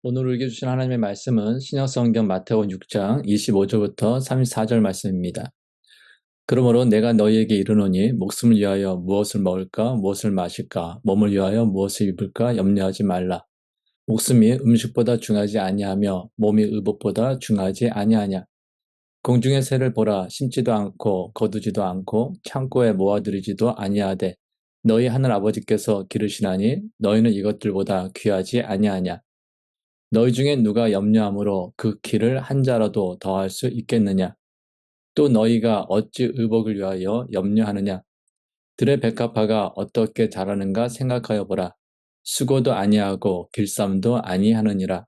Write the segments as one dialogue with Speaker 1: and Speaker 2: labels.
Speaker 1: 오늘 읽어주신 하나님의 말씀은 신약성경 마태복음 6장 25절부터 34절 말씀입니다. 그러므로 내가 너희에게 이르노니 목숨을 위하여 무엇을 먹을까 무엇을 마실까 몸을 위하여 무엇을 입을까 염려하지 말라. 목숨이 음식보다 중하지 아니하며 몸이 의복보다 중하지 아니하냐. 공중의 새를 보라. 심지도 않고 거두지도 않고 창고에 모아들이지도 아니하되 너희 하늘 아버지께서 기르시나니 너희는 이것들보다 귀하지 아니하냐. 너희 중에 누가 염려함으로 그 키를 한 자라도 더할 수 있겠느냐? 또 너희가 어찌 의복을 위하여 염려하느냐? 들의 백합화가 어떻게 자라는가 생각하여 보라. 수고도 아니하고 길쌈도 아니하느니라.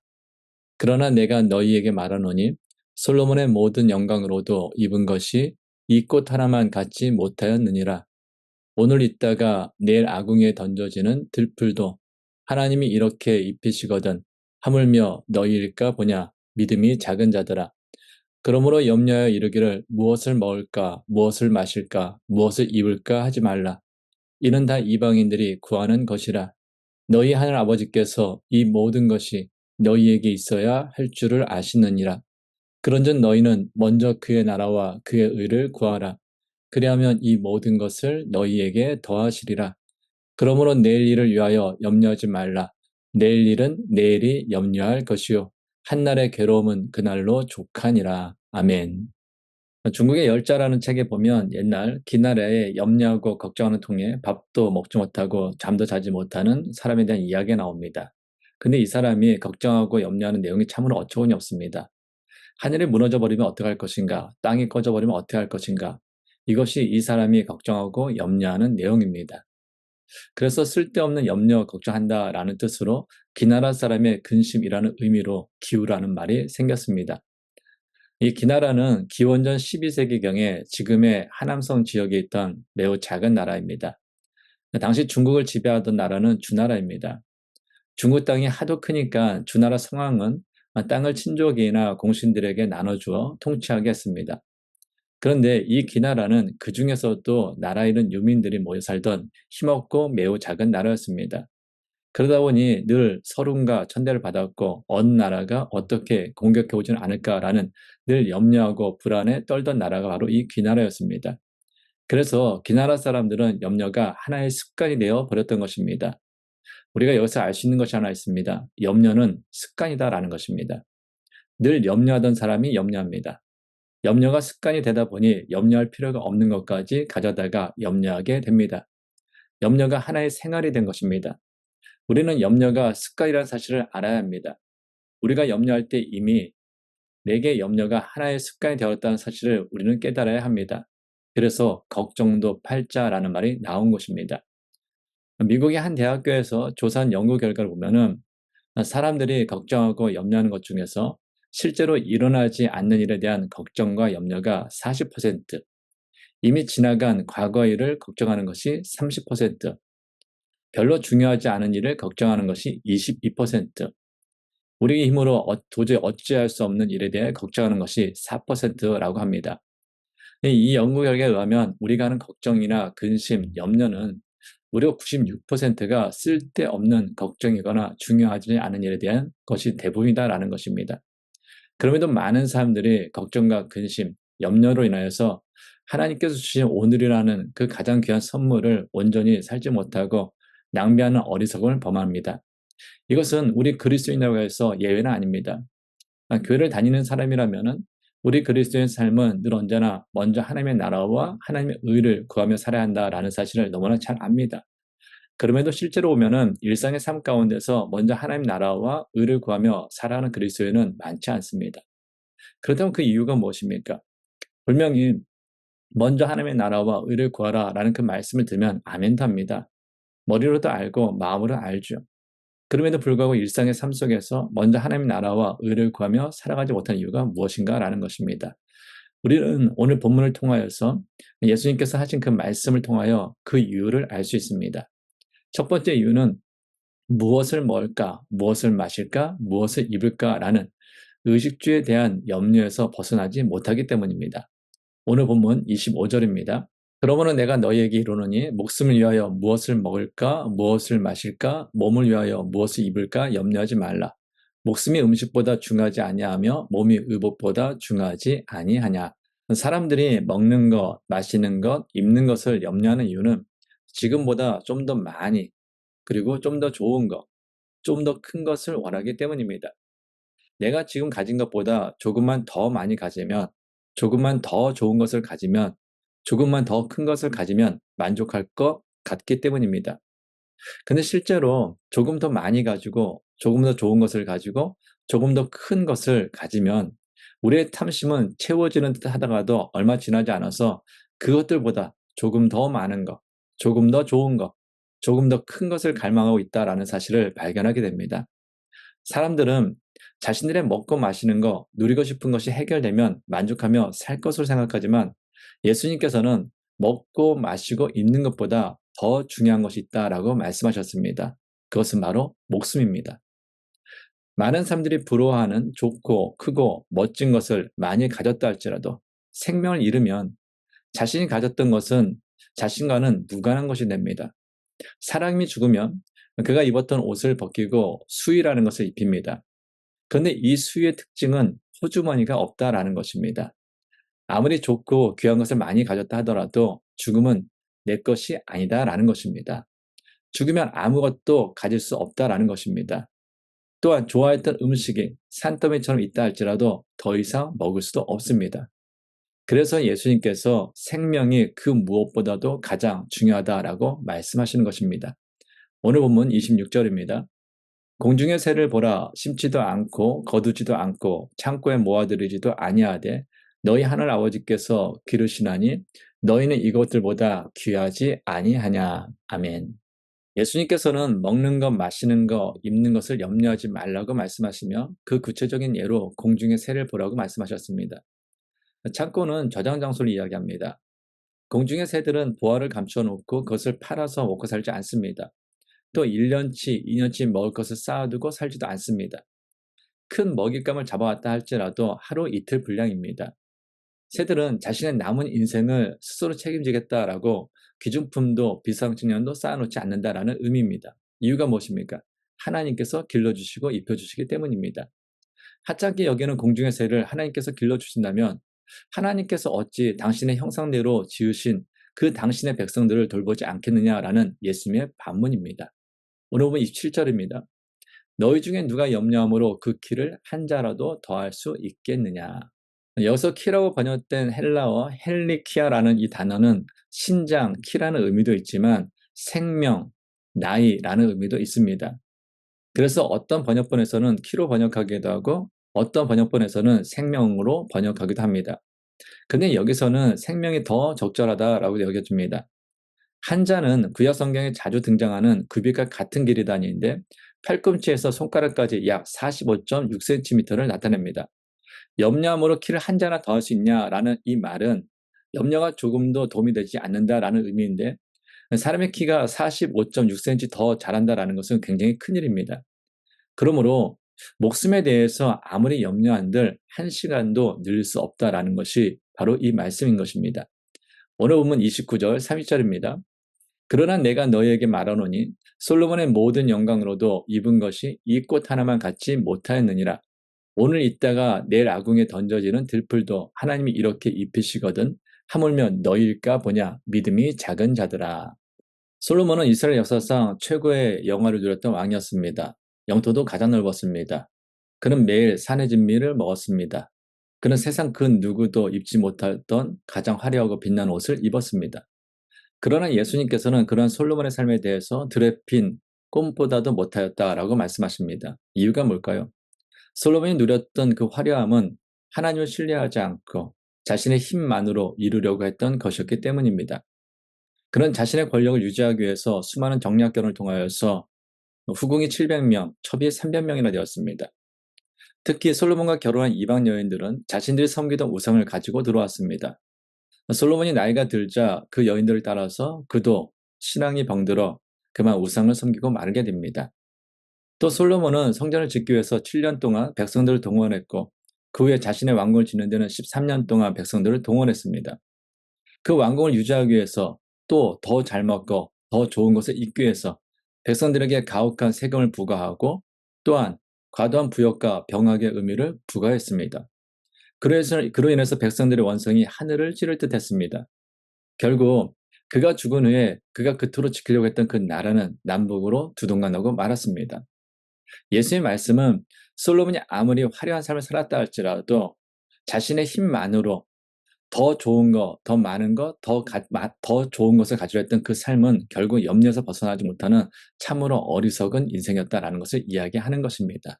Speaker 1: 그러나 내가 너희에게 말하노니 솔로몬의 모든 영광으로도 입은 것이 이 꽃 하나만 갖지 못하였느니라. 오늘 있다가 내일 아궁이에 던져지는 들풀도 하나님이 이렇게 입히시거든 하물며 너희일까 보냐. 믿음이 작은 자들아. 그러므로 염려하여 이르기를 무엇을 먹을까 무엇을 마실까 무엇을 입을까 하지 말라. 이는 다 이방인들이 구하는 것이라. 너희 하늘 아버지께서 이 모든 것이 너희에게 있어야 할 줄을 아시느니라. 그런즉 너희는 먼저 그의 나라와 그의 의를 구하라. 그리하면 이 모든 것을 너희에게 더하시리라. 그러므로 내일 일을 위하여 염려하지 말라. 내일 일은 내일이 염려할 것이요 한날의 괴로움은 그날로 족하니라. 아멘. 중국의 열자라는 책에 보면 옛날 기나라에 염려하고 걱정하는 통에 밥도 먹지 못하고 잠도 자지 못하는 사람에 대한 이야기가 나옵니다. 근데 이 사람이 걱정하고 염려하는 내용이 참으로 어처구니 없습니다. 하늘이 무너져 버리면 어떻게 할 것인가? 땅이 꺼져 버리면 어떻게 할 것인가? 이것이 이 사람이 걱정하고 염려하는 내용입니다. 그래서 쓸데없는 염려, 걱정한다라는 뜻으로 기나라 사람의 근심이라는 의미로 기우라는 말이 생겼습니다. 이 기나라는 기원전 12세기경에 지금의 하남성 지역에 있던 매우 작은 나라입니다. 당시 중국을 지배하던 나라는 주나라입니다. 중국 땅이 하도 크니까 주나라 상황은 땅을 친족이나 공신들에게 나눠주어 통치하게 했습니다. 그런데 이 기나라는 그 중에서도 나라 잃은 유민들이 모여 살던 힘없고 매우 작은 나라였습니다. 그러다 보니 늘 서름과 천대를 받았고 어느 나라가 어떻게 공격해 오지는 않을까라는 늘 염려하고 불안에 떨던 나라가 바로 이 기나라였습니다. 그래서 기나라 사람들은 염려가 하나의 습관이 되어 버렸던 것입니다. 우리가 여기서 알 수 있는 것이 하나 있습니다. 염려는 습관이다라는 것입니다. 늘 염려하던 사람이 염려합니다. 염려가 습관이 되다 보니 염려할 필요가 없는 것까지 가져다가 염려하게 됩니다. 염려가 하나의 생활이 된 것입니다. 우리는 염려가 습관이라는 사실을 알아야 합니다. 우리가 염려할 때 이미 내게 염려가 하나의 습관이 되었다는 사실을 우리는 깨달아야 합니다. 그래서 걱정도 팔자라는 말이 나온 것입니다. 미국의 한 대학교에서 조사한 연구 결과를 보면은 사람들이 걱정하고 염려하는 것 중에서 실제로 일어나지 않는 일에 대한 걱정과 염려가 40%, 이미 지나간 과거 일을 걱정하는 것이 30%, 별로 중요하지 않은 일을 걱정하는 것이 22%, 우리의 힘으로 도저히 어찌할 수 없는 일에 대해 걱정하는 것이 4%라고 합니다. 이 연구 결과에 의하면 우리가 하는 걱정이나 근심, 염려는 무려 96%가 쓸데없는 걱정이거나 중요하지 않은 일에 대한 것이 대부분이다라는 것입니다. 그럼에도 많은 사람들이 걱정과 근심, 염려로 인하여서 하나님께서 주신 오늘이라는 그 가장 귀한 선물을 온전히 살지 못하고 낭비하는 어리석음을 범합니다. 이것은 우리 그리스도인이라고 해서 예외는 아닙니다. 교회를 다니는 사람이라면은 우리 그리스도인 삶은 늘 언제나 먼저 하나님의 나라와 하나님의 의를 구하며 살아야 한다라는 사실을 너무나 잘 압니다. 그럼에도 실제로 보면은 일상의 삶 가운데서 먼저 하나님 나라와 의를 구하며 살아가는 그리스도인은 많지 않습니다. 그렇다면 그 이유가 무엇입니까? 분명히 먼저 하나님의 나라와 의를 구하라라는 그 말씀을 들으면 아멘도 합니다. 머리로도 알고 마음으로 알죠. 그럼에도 불구하고 일상의 삶 속에서 먼저 하나님의 나라와 의를 구하며 살아가지 못한 이유가 무엇인가라는 것입니다. 우리는 오늘 본문을 통하여서 예수님께서 하신 그 말씀을 통하여 그 이유를 알 수 있습니다. 첫 번째 이유는 무엇을 먹을까, 무엇을 마실까, 무엇을 입을까라는 의식주에 대한 염려에서 벗어나지 못하기 때문입니다. 오늘 본문 25절입니다. 그러므로 내가 너희에게 이르노니 목숨을 위하여 무엇을 먹을까, 무엇을 마실까, 몸을 위하여 무엇을 입을까 염려하지 말라. 목숨이 음식보다 중요하지 아니하며 몸이 의복보다 중요하지 아니하냐. 사람들이 먹는 것, 마시는 것, 입는 것을 염려하는 이유는 지금보다 좀 더 많이, 그리고 좀 더 좋은 것, 좀 더 큰 것을 원하기 때문입니다. 내가 지금 가진 것보다 조금만 더 많이 가지면, 조금만 더 좋은 것을 가지면, 조금만 더 큰 것을 가지면 만족할 것 같기 때문입니다. 근데 실제로 조금 더 많이 가지고, 조금 더 좋은 것을 가지고, 조금 더 큰 것을 가지면 우리의 탐심은 채워지는 듯 하다가도 얼마 지나지 않아서 그것들보다 조금 더 많은 것, 조금 더 좋은 것, 조금 더 큰 것을 갈망하고 있다라는 사실을 발견하게 됩니다. 사람들은 자신들의 먹고 마시는 거, 누리고 싶은 것이 해결되면 만족하며 살 것으로 생각하지만 예수님께서는 먹고 마시고 입는 것보다 더 중요한 것이 있다라고 말씀하셨습니다. 그것은 바로 목숨입니다. 많은 사람들이 부러워하는 좋고 크고 멋진 것을 많이 가졌다 할지라도 생명을 잃으면 자신이 가졌던 것은 자신과는 무관한 것이 됩니다. 사람이 죽으면 그가 입었던 옷을 벗기고 수의라는 것을 입힙니다. 그런데 이 수의의 특징은 호주머니가 없다라는 것입니다. 아무리 좋고 귀한 것을 많이 가졌다 하더라도 죽음은 내 것이 아니다라는 것입니다. 죽으면 아무것도 가질 수 없다라는 것입니다. 또한 좋아했던 음식이 산더미처럼 있다 할지라도 더 이상 먹을 수도 없습니다. 그래서 예수님께서 생명이 그 무엇보다도 가장 중요하다라고 말씀하시는 것입니다. 오늘 본문 26절입니다. 공중의 새를 보라, 심지도 않고 거두지도 않고 창고에 모아들이지도 아니하되 너희 하늘 아버지께서 기르시나니 너희는 이것들보다 귀하지 아니하냐. 아멘. 예수님께서는 먹는 것, 마시는 것, 입는 것을 염려하지 말라고 말씀하시며 그 구체적인 예로 공중의 새를 보라고 말씀하셨습니다. 창고는 저장 장소를 이야기합니다. 공중의 새들은 보화를 감춰 놓고 그것을 팔아서 먹고 살지 않습니다. 또 1년치, 2년치 먹을 것을 쌓아두고 살지도 않습니다. 큰 먹잇감을 잡아왔다 할지라도 하루 이틀 분량입니다. 새들은 자신의 남은 인생을 스스로 책임지겠다라고 귀중품도 비상식량도 쌓아놓지 않는다라는 의미입니다. 이유가 무엇입니까? 하나님께서 길러주시고 입혀주시기 때문입니다. 하찮게 여기는 공중의 새를 하나님께서 길러주신다면 하나님께서 어찌 당신의 형상대로 지으신 그 당신의 백성들을 돌보지 않겠느냐라는 예수님의 반문입니다. 오늘 보면 27절입니다. 너희 중에 누가 염려함으로 그 키를 한 자라도 더할 수 있겠느냐. 여기서 키라고 번역된 헬라어 헬리키아라는 이 단어는 신장, 키라는 의미도 있지만 생명, 나이라는 의미도 있습니다. 그래서 어떤 번역본에서는 키로 번역하기도 하고 어떤 번역본에서는 생명으로 번역하기도 합니다. 근데 여기서는 생명이 더 적절하다라고 여겨집니다. 한자는 구약 성경에 자주 등장하는 굽이과 같은 길이 단위인데 팔꿈치에서 손가락까지 약 45.6cm를 나타냅니다. 염려함으로 키를 한 자나 더 할 수 있냐라는 이 말은 염려가 조금도 도움이 되지 않는다라는 의미인데 사람의 키가 45.6cm 더 자란다라는 것은 굉장히 큰일입니다. 그러므로 목숨에 대해서 아무리 염려한들 1시간도 늘릴 수 없다라는 것이 바로 이 말씀인 것입니다. 오늘 본문 29절 30절입니다. 그러나 내가 너희에게 말하노니 솔로몬의 모든 영광으로도 입은 것이 이 꽃 하나만 갖지 못하였느니라. 오늘 있다가 내일 아궁에 던져지는 들풀도 하나님이 이렇게 입히시거든 하물며 너희일까 보냐 믿음이 작은 자들아. 솔로몬은 이스라엘 역사상 최고의 영화를 누렸던 왕이었습니다. 영토도 가장 넓었습니다. 그는 매일 산의 진미를 먹었습니다. 그는 세상 그 누구도 입지 못했던 가장 화려하고 빛난 옷을 입었습니다. 그러나 예수님께서는 그러한 솔로몬의 삶에 대해서 들에 핀 꿈보다도 못하였다라고 말씀하십니다. 이유가 뭘까요? 솔로몬이 누렸던 그 화려함은 하나님을 신뢰하지 않고 자신의 힘만으로 이루려고 했던 것이었기 때문입니다. 그는 자신의 권력을 유지하기 위해서 수많은 정략견을 통하여서 후궁이 700명, 첩이 300명이나 되었습니다. 특히 솔로몬과 결혼한 이방 여인들은 자신들이 섬기던 우상을 가지고 들어왔습니다. 솔로몬이 나이가 들자 그 여인들을 따라서 그도 신앙이 병들어 그만 우상을 섬기고 마르게 됩니다. 또 솔로몬은 성전을 짓기 위해서 7년 동안 백성들을 동원했고 그 후에 자신의 왕궁을 짓는 데는 13년 동안 백성들을 동원했습니다. 그 왕궁을 유지하기 위해서 또 더 잘 먹고 더 좋은 것을 입기 위해서 백성들에게 가혹한 세금을 부과하고 또한 과도한 부역과 병악의 의미를 부과했습니다. 그로 인해서 백성들의 원성이 하늘을 찌를 듯 했습니다. 결국 그가 죽은 후에 그가 그토록 지키려고 했던 그 나라는 남북으로 두동강나고 말았습니다. 예수의 말씀은 솔로몬이 아무리 화려한 삶을 살았다 할지라도 자신의 힘만으로 더 좋은 거, 더 많은 거, 더 좋은 것을 가지려 했던 그 삶은 결국 염려에서 벗어나지 못하는 참으로 어리석은 인생이었다라는 것을 이야기하는 것입니다.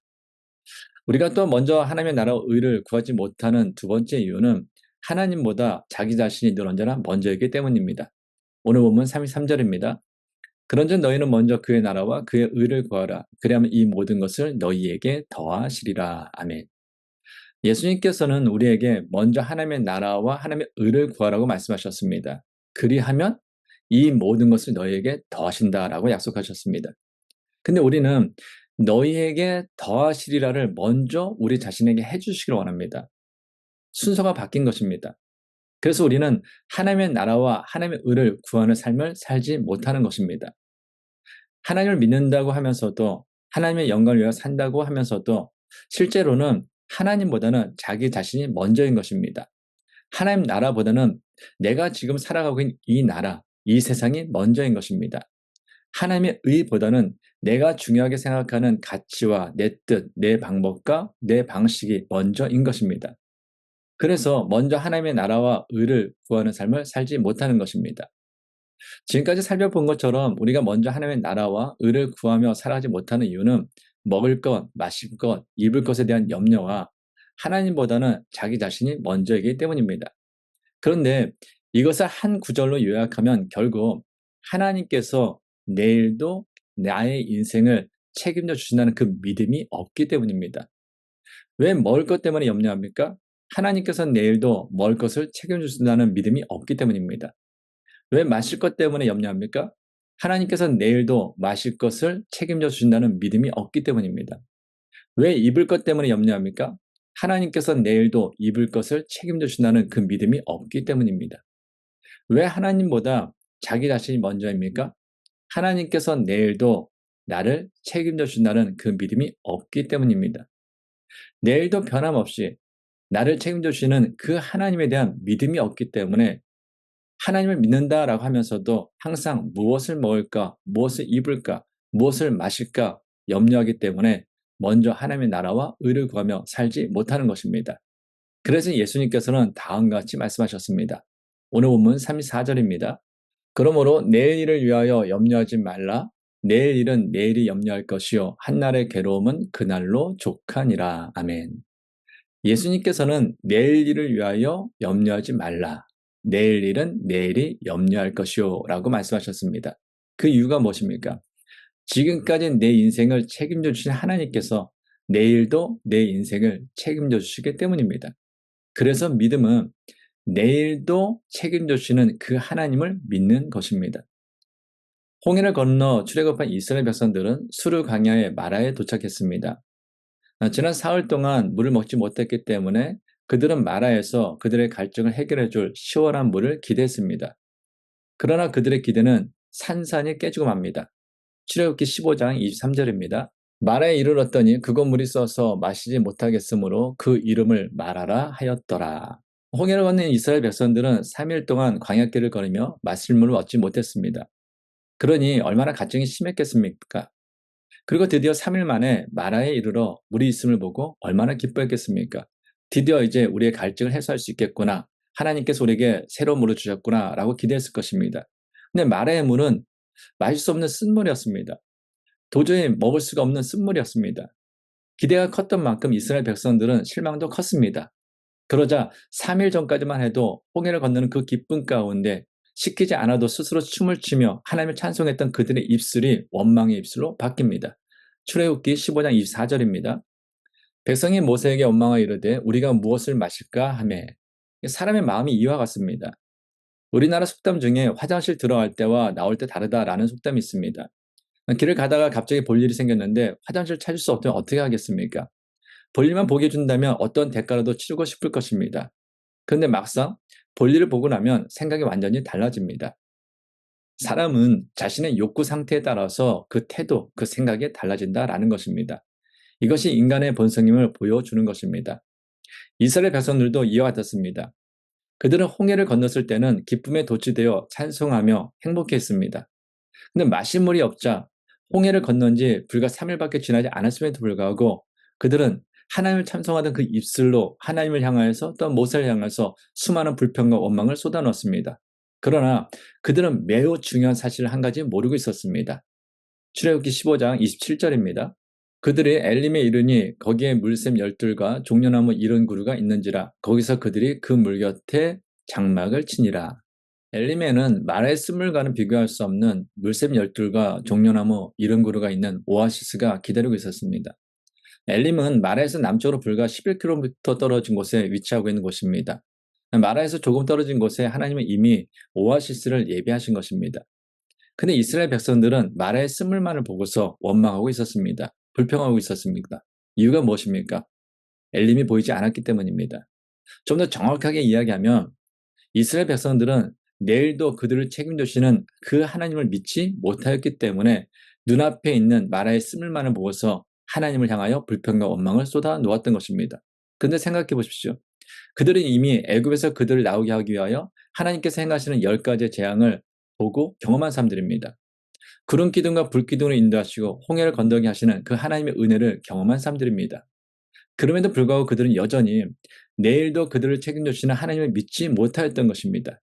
Speaker 1: 우리가 또 먼저 하나님의 나라와 의를 구하지 못하는 두 번째 이유는 하나님보다 자기 자신이 늘 언제나 먼저이기 때문입니다. 오늘 본문 33절입니다. 그런즉 너희는 먼저 그의 나라와 그의 의를 구하라. 그리하면 이 모든 것을 너희에게 더하시리라. 아멘. 예수님께서는 우리에게 먼저 하나님의 나라와 하나님의 의를 구하라고 말씀하셨습니다. 그리하면 이 모든 것을 너희에게 더하신다라고 약속하셨습니다. 근데 우리는 너희에게 더하시리라를 먼저 우리 자신에게 해주시기를 원합니다. 순서가 바뀐 것입니다. 그래서 우리는 하나님의 나라와 하나님의 의를 구하는 삶을 살지 못하는 것입니다. 하나님을 믿는다고 하면서도 하나님의 영광을 위하여 산다고 하면서도 실제로는 하나님보다는 자기 자신이 먼저인 것입니다. 하나님 나라보다는 내가 지금 살아가고 있는 이 나라, 이 세상이 먼저인 것입니다. 하나님의 의보다는 내가 중요하게 생각하는 가치와 내 뜻, 내 방법과 내 방식이 먼저인 것입니다. 그래서 먼저 하나님의 나라와 의를 구하는 삶을 살지 못하는 것입니다. 지금까지 살펴본 것처럼 우리가 먼저 하나님의 나라와 의를 구하며 살아가지 못하는 이유는 먹을 것, 마실 것, 입을 것에 대한 염려와 하나님보다는 자기 자신이 먼저이기 때문입니다. 그런데 이것을 한 구절로 요약하면 결국 하나님께서 내일도 나의 인생을 책임져 주신다는 그 믿음이 없기 때문입니다. 왜 먹을 것 때문에 염려합니까? 하나님께서는 내일도 먹을 것을 책임져 주신다는 믿음이 없기 때문입니다. 왜 마실 것 때문에 염려합니까? 하나님께서는 내일도 마실 것을 책임져 주신다는 믿음이 없기 때문입니다. 왜 입을 것 때문에 염려합니까? 하나님께서는 내일도 입을 것을 책임져 주신다는 그 믿음이 없기 때문입니다. 왜 하나님보다 자기 자신이 먼저입니까? 하나님께서 내일도 나를 책임져 준다는 그 믿음이 없기 때문입니다. 내일도 변함없이 나를 책임져 주시는 그 하나님에 대한 믿음이 없기 때문에 하나님을 믿는다라고 하면서도 항상 무엇을 먹을까, 무엇을 입을까, 무엇을 마실까 염려하기 때문에 먼저 하나님의 나라와 의를 구하며 살지 못하는 것입니다. 그래서 예수님께서는 다음과 같이 말씀하셨습니다. 오늘 본문 34절입니다. 그러므로 내일 일을 위하여 염려하지 말라. 내일 일은 내일이 염려할 것이요 한날의 괴로움은 그날로 족하니라. 아멘. 예수님께서는 내일 일을 위하여 염려하지 말라. 내일 일은 내일이 염려할 것이요 라고 말씀하셨습니다. 그 이유가 무엇입니까? 지금까지 내 인생을 책임져 주신 하나님께서 내일도 내 인생을 책임져 주시기 때문입니다. 그래서 믿음은 내일도 책임져 주시는 그 하나님을 믿는 것입니다. 홍해를 건너 출애굽한 이스라엘 백성들은 수르 광야의 마라에 도착했습니다. 지난 사흘 동안 물을 먹지 못했기 때문에 그들은 마라에서 그들의 갈증을 해결해 줄 시원한 물을 기대했습니다. 그러나 그들의 기대는 산산이 깨지고 맙니다. 출애굽기 15장 23절입니다. 마라에 이르렀더니 그곳 물이 써서 마시지 못하겠으므로 그 이름을 마라라 하였더라. 홍해를 건넌 이스라엘 백성들은 3일 동안 광야길을 걸으며 마실 물을 얻지 못했습니다. 그러니 얼마나 갈증이 심했겠습니까? 그리고 드디어 3일 만에 마라에 이르러 물이 있음을 보고 얼마나 기뻐했겠습니까? 드디어 이제 우리의 갈증을 해소할 수 있겠구나. 하나님께서 우리에게 새로운 물을 주셨구나 라고 기대했을 것입니다. 근데 마라의 물은 마실 수 없는 쓴물이었습니다. 도저히 먹을 수가 없는 쓴물이었습니다. 기대가 컸던 만큼 이스라엘 백성들은 실망도 컸습니다. 그러자 3일 전까지만 해도 홍해를 건너는 그 기쁨 가운데 시키지 않아도 스스로 춤을 추며 하나님을 찬송했던 그들의 입술이 원망의 입술로 바뀝니다. 출애굽기 15장 24절입니다. 백성이 모세에게 원망하여 이르되 우리가 무엇을 마실까 하매 사람의 마음이 이와 같습니다. 우리나라 속담 중에 화장실 들어갈 때와 나올 때 다르다라는 속담이 있습니다. 길을 가다가 갑자기 볼 일이 생겼는데 화장실 찾을 수 없다면 어떻게 하겠습니까? 볼 일만 보게 해준다면 어떤 대가라도 치르고 싶을 것입니다. 그런데 막상 볼 일을 보고 나면 생각이 완전히 달라집니다. 사람은 자신의 욕구 상태에 따라서 그 태도, 그 생각이 달라진다라는 것입니다. 이것이 인간의 본성임을 보여주는 것입니다. 이스라엘 백성들도 이와 같았습니다. 그들은 홍해를 건넜을 때는 기쁨에 도취되어 찬송하며 행복했습니다. 근데 마실 물이 없자 홍해를 건넌 지 불과 3일밖에 지나지 않았음에도 불구하고 그들은 하나님을 찬송하던 그 입술로 하나님을 향하여서 또 모세를 향해서 수많은 불평과 원망을 쏟아놓았습니다. 그러나 그들은 매우 중요한 사실을 한 가지 모르고 있었습니다. 출애굽기 15장 27절입니다. 그들이 엘림에 이르니 거기에 물샘 12과 종려나무 70그루가 있는지라 거기서 그들이 그 물 곁에 장막을 치니라. 엘림에는 마라의 쓴물과는 비교할 수 없는 물샘 12과 종려나무 70그루가 있는 오아시스가 기다리고 있었습니다. 엘림은 마라에서 남쪽으로 불과 11km 떨어진 곳에 위치하고 있는 곳입니다. 마라에서 조금 떨어진 곳에 하나님은 이미 오아시스를 예비하신 것입니다. 근데 이스라엘 백성들은 마라의 쓴물만을 보고서 원망하고 있었습니다. 불평하고 있었습니다. 이유가 무엇입니까? 엘림이 보이지 않았기 때문입니다. 좀 더 정확하게 이야기하면 이스라엘 백성들은 내일도 그들을 책임지시는 그 하나님을 믿지 못하였기 때문에 눈앞에 있는 마라의 쓴물만을 보고서 하나님을 향하여 불평과 원망을 쏟아 놓았던 것입니다. 근데 생각해 보십시오. 그들은 이미 애굽에서 그들을 나오게 하기 위하여 하나님께서 행하시는 10가지의 재앙을 보고 경험한 사람들입니다. 구름 기둥과 불 기둥으로 인도하시고 홍해를 건너게 하시는 그 하나님의 은혜를 경험한 사람들입니다. 그럼에도 불구하고 그들은 여전히 내일도 그들을 책임지시는 하나님을 믿지 못하였던 것입니다.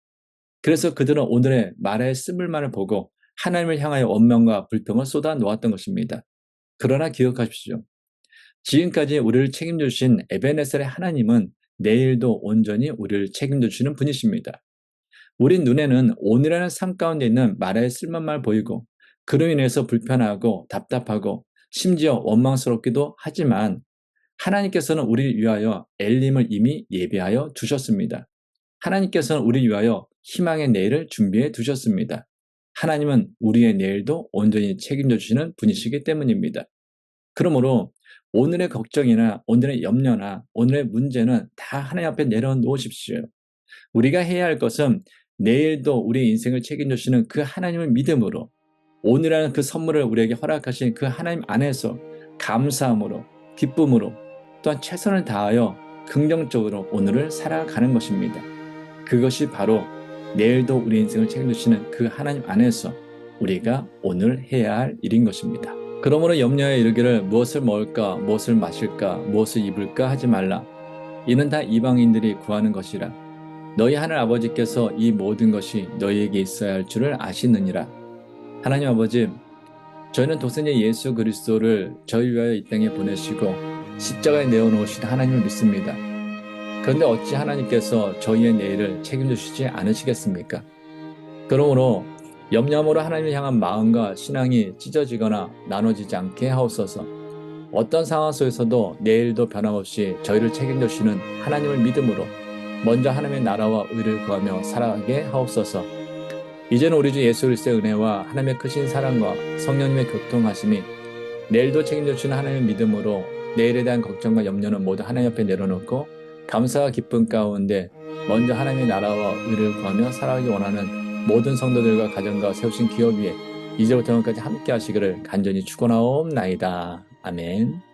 Speaker 1: 그래서 그들은 오늘의 마라의 쓴물만을 보고 하나님을 향하여 원망과 불평을 쏟아 놓았던 것입니다. 그러나 기억하십시오. 지금까지 우리를 책임져 주신 에베네셀의 하나님은 내일도 온전히 우리를 책임져 주시는 분이십니다. 우리 눈에는 오늘이라는 삶 가운데 있는 마라의 쓸만만 보이고 그로 인해서 불편하고 답답하고 심지어 원망스럽기도 하지만 하나님께서는 우리를 위하여 엘림을 이미 예비하여 두셨습니다. 하나님께서는 우리를 위하여 희망의 내일을 준비해 두셨습니다. 하나님은 우리의 내일도 온전히 책임져 주시는 분이시기 때문입니다. 그러므로 오늘의 걱정이나 오늘의 염려나 오늘의 문제는 다 하나님 앞에 내려놓으십시오. 우리가 해야 할 것은 내일도 우리의 인생을 책임져 주시는 그 하나님을 믿음으로 오늘이라는 그 선물을 우리에게 허락하신 그 하나님 안에서 감사함으로 기쁨으로 또한 최선을 다하여 긍정적으로 오늘을 살아가는 것입니다. 그것이 바로 내일도 우리 인생을 책임지시는 그 하나님 안에서 우리가 오늘 해야 할 일인 것입니다. 그러므로 염려에 이르기를 무엇을 먹을까 무엇을 마실까 무엇을 입을까 하지 말라. 이는 다 이방인들이 구하는 것이라. 너희 하늘 아버지께서 이 모든 것이 너희에게 있어야 할 줄을 아시느니라. 하나님 아버지, 저희는 독생자 예수 그리스도를 저희 위하여 이 땅에 보내시고 십자가에 내어놓으신 하나님을 믿습니다. 그런데 어찌 하나님께서 저희의 내일을 책임져 주시지 않으시겠습니까? 그러므로 염려함으로 하나님을 향한 마음과 신앙이 찢어지거나 나눠지지 않게 하옵소서. 어떤 상황 속에서도 내일도 변함없이 저희를 책임져 주시는 하나님을 믿음으로 먼저 하나님의 나라와 의를 구하며 살아가게 하옵소서. 이제는 우리 주 예수 그리스도의 은혜와 하나님의 크신 사랑과 성령님의 교통하심이 내일도 책임져 주시는 하나님의 믿음으로 내일에 대한 걱정과 염려는 모두 하나님 앞에 내려놓고 감사와 기쁨 가운데 먼저 하나님의 나라와 의를 구하며 살아가기 원하는 모든 성도들과 가정과 세우신 기업 위에 이제부터 영원까지 함께 하시기를 간절히 축원하옵나이다. 아멘.